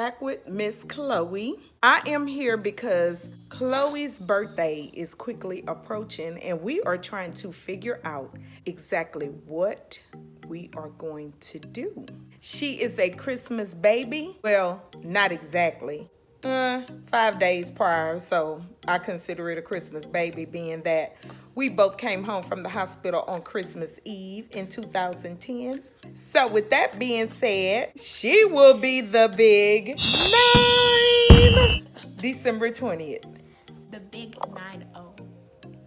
back with Miss Khloe. I am here because Khloe's birthday is quickly approaching and we are trying to figure out exactly what we are going to do. She is a Christmas baby. Well, not exactly. 5 days prior, so I consider it a Christmas baby, being that we both came home from the hospital on Christmas Eve in 2010. So with that being said, she will be the big 9, December 20th. The big 90.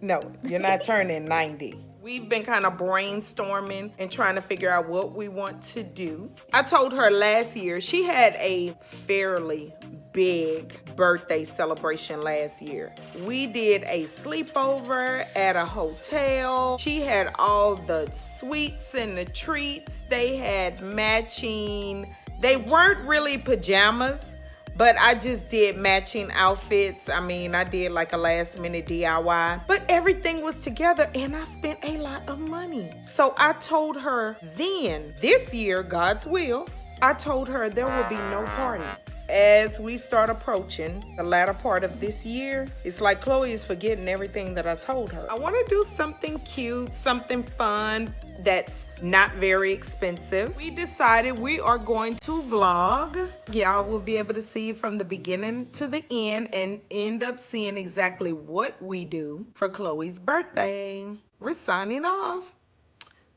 No, you're not turning 90. We've been kind of brainstorming and trying to figure out what we want to do. I told her last year she had a fairly big birthday celebration last year. We did a sleepover at a hotel. She had all the sweets and the treats. They had matching, they weren't really pajamas, but I just did matching outfits. I mean, I did like a last minute DIY, but everything was together and I spent a lot of money. So I told her then, this year, God's will, I told her there will be no party. As we start approaching the latter part of this year, it's like Khloe is forgetting everything that I told her. I want to do something cute, something fun that's not very expensive. We decided we are going to vlog. Y'all will be able to see from the beginning to the end and end up seeing exactly what we do for Khloe's birthday. We're signing off.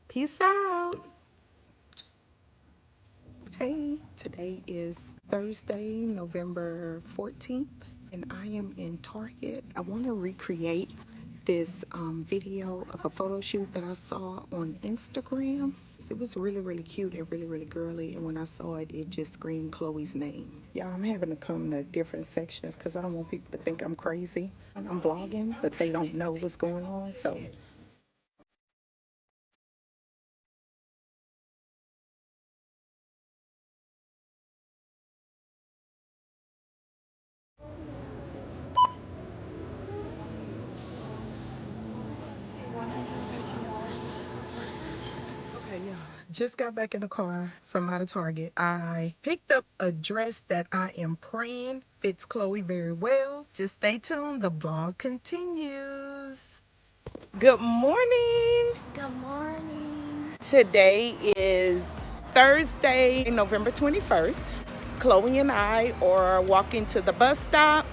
Peace out. Hey, today is Thursday, November 14th, and I am in Target. I want to recreate this video of a photo shoot that I saw on Instagram. It was really, really cute and really, really girly, and when I saw it, it just screamed Khloe's name. Yeah, I'm having to come to different sections because I don't want people to think I'm crazy when I'm vlogging, but they don't know what's going on, so. Okay, yeah. Just got back in the car from out of Target. I picked up a dress that I am praying fits Khloe very well. Just stay tuned. The vlog continues. Good morning. Good morning. Today is Thursday, November 21st. Khloe and I are walking to the bus stop.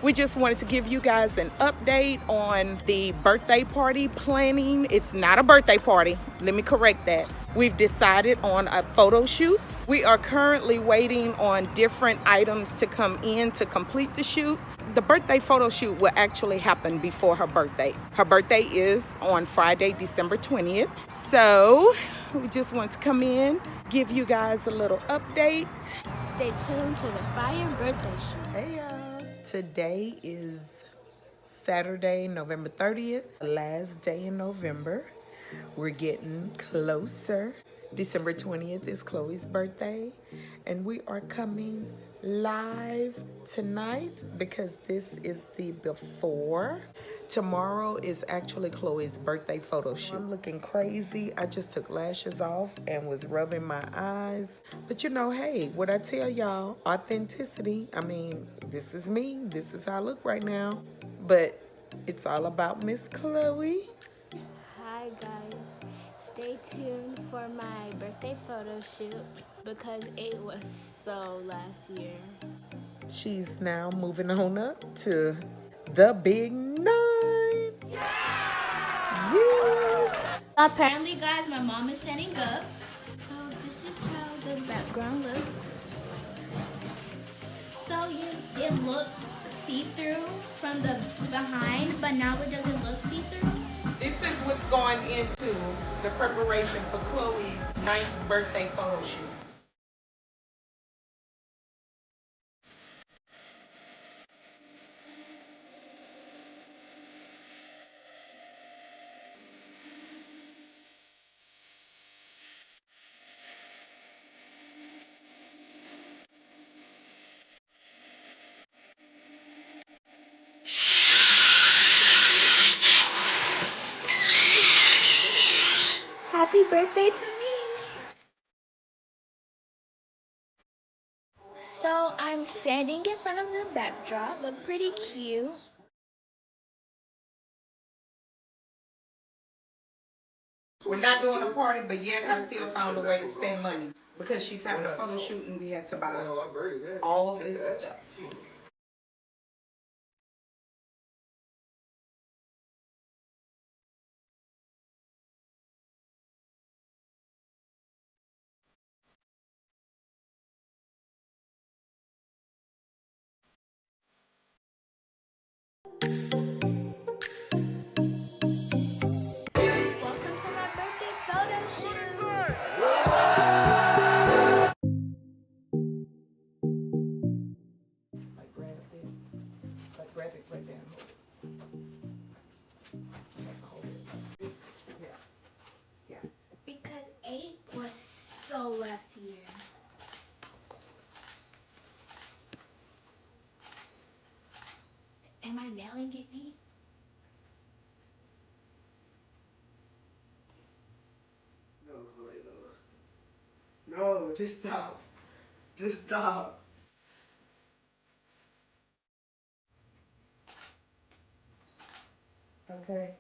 We just wanted to give you guys an update on the birthday party planning. It's not a birthday party. Let me correct that. We've decided on a photo shoot. We are currently waiting on different items to come in to complete the shoot. The birthday photo shoot will actually happen before her birthday. Her birthday is on Friday, December 20th. So we just want to come in, give you guys a little update. Stay tuned to the fire birthday shoot. Hey y'all. Today is Saturday, November 30th, the last day in November. We're getting closer. December 20th is Khloe's birthday, and we are coming live tonight because this is the before. Tomorrow is actually Khloe's birthday photo shoot. I'm looking crazy. I just took lashes off and was rubbing my eyes. But you know, hey, what I tell y'all, authenticity. I mean, this is me. This is how I look right now. But it's all about Miss Khloe. Hi guys. Stay tuned for my birthday photo shoot because it was so last year. She's now moving on up to the big 9. Yes. Apparently, guys, my mom is setting up. So this is how the background looks. So it looks see-through from the behind, but now it doesn't look see-through. This is what's going into the preparation for Khloe's 9th birthday photo shoot. Happy birthday to me! So I I'm standing in front of the backdrop. Look pretty cute. We're not doing a party, but yet I still found a way to spend money because she's having a photo shoot and we had to buy all this stuff. Welcome to my birthday photo shoot. Like grab this, like grab it right there. Just hold it. Yeah, yeah. Because 8 was so last year. Am I nailing it, Nate? No, just stop. Just stop. Okay.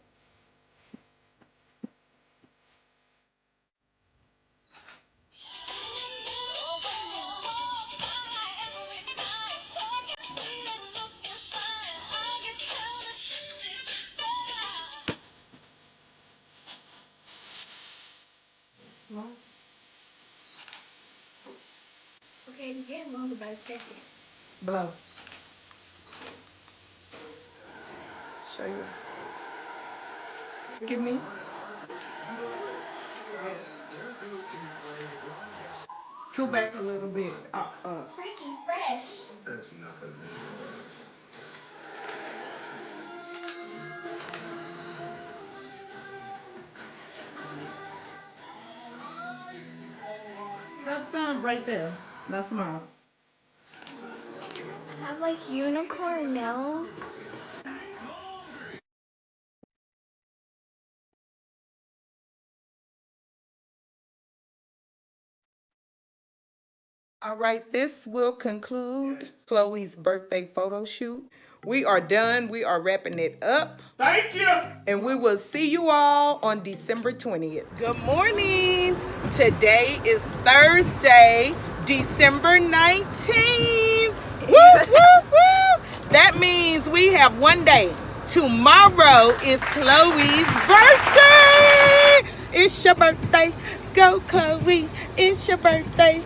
Okay, it's getting longer by the second. Blow. Show you. Give me. Go back a little bit. Freaking fresh. That's nothing. That sound right there. That's mine. I have like unicorn nails. All right, this will conclude Chloe's birthday photo shoot. We are done. We are wrapping it up. Thank you. And we will see you all on December 20th. Good morning. Today is Thursday, December 19th. Woo, woo, woo. That means we have one day. Tomorrow is Chloe's birthday. It's your birthday. Go, Chloe. It's your birthday.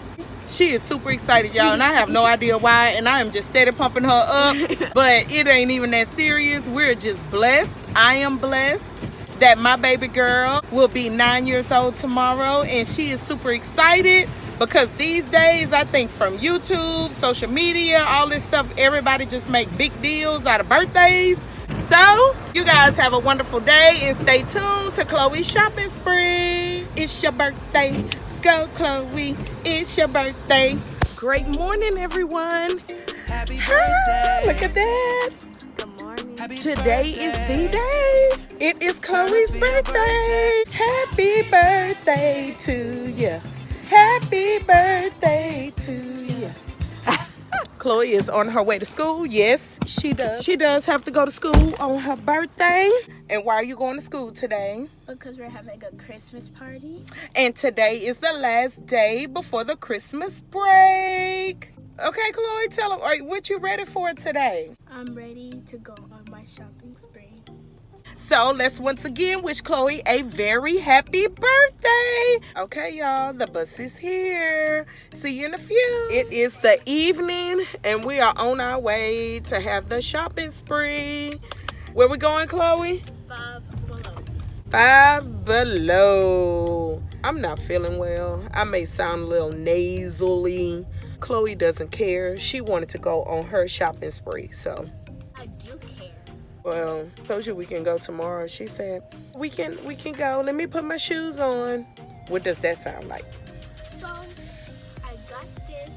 She is super excited, y'all, and I have no idea why, and I am just steady pumping her up, but it ain't even that serious. We're just blessed. I am blessed that my baby girl will be 9 years old tomorrow, and she is super excited because these days, I think from YouTube, social media, all this stuff, everybody just make big deals out of birthdays. So, you guys have a wonderful day, and stay tuned to Chloe's shopping spree. It's your birthday. Go, Chloe. It's your birthday. Great morning, everyone. Happy birthday. Look at that. Good morning. Today is the day. It is Chloe's birthday. Happy birthday to you. Happy birthday to you. Khloe is on her way to school. Yes, she does. She does have to go to school on her birthday. And why are you going to school today? Because we're having a Christmas party. And today is the last day before the Christmas break. Okay, Khloe, tell them, what you ready for today? I'm ready to go on my shopping spree. So let's once again wish Khloe a very happy birthday. Okay, y'all, the bus is here. See you in a few. It is the evening, and we are on our way to have the shopping spree. Where we going, Khloe? 5 Below. 5 Below. I'm not feeling well. I may sound a little nasally. Khloe doesn't care. She wanted to go on her shopping spree, so. I do care. Well, told you we can go tomorrow. She said, we can go. Let me put my shoes on. What does that sound like? So, I got this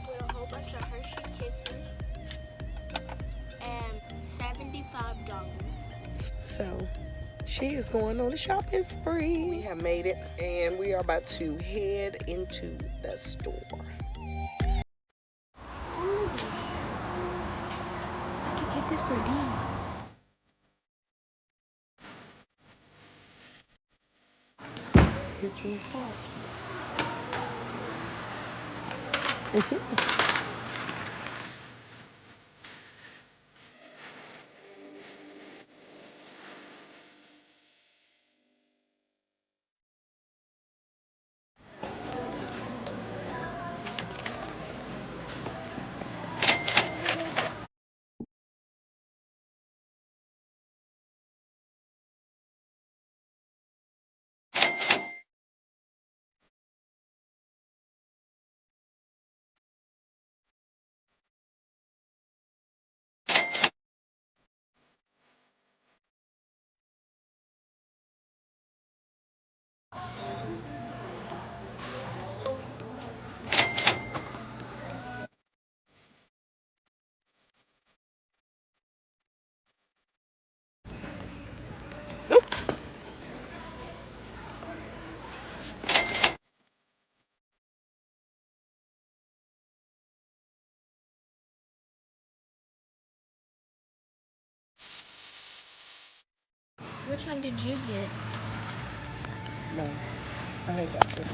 with a whole bunch of Hershey Kisses and $75. So, she is going on a shopping spree. We have made it, and we are about to head into the store. Oh for D. Get your heart. Which one did you get? No, I got this.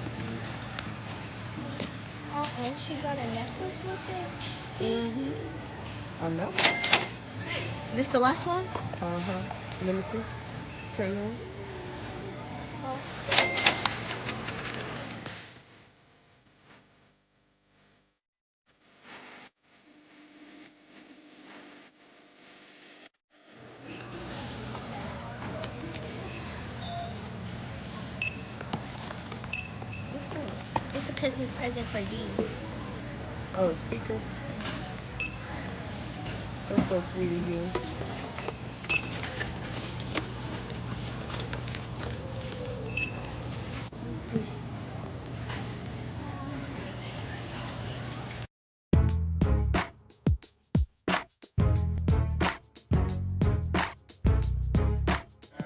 Oh, and she got a necklace with it? I know. This the last one? Let me see. Turn it on. Oh. It's a Christmas present for D. Oh, speaker. That's so sweet of you.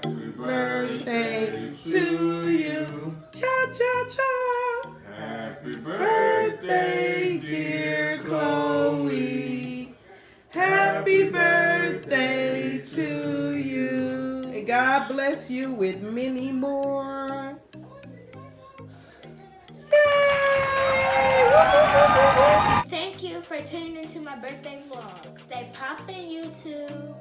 Happy birthday to you. Cha cha cha. Happy birthday, dear Chloe. Happy birthday to you. And God bless you with many more. Yay! Thank you for tuning into my birthday vlog. Stay poppin', YouTube.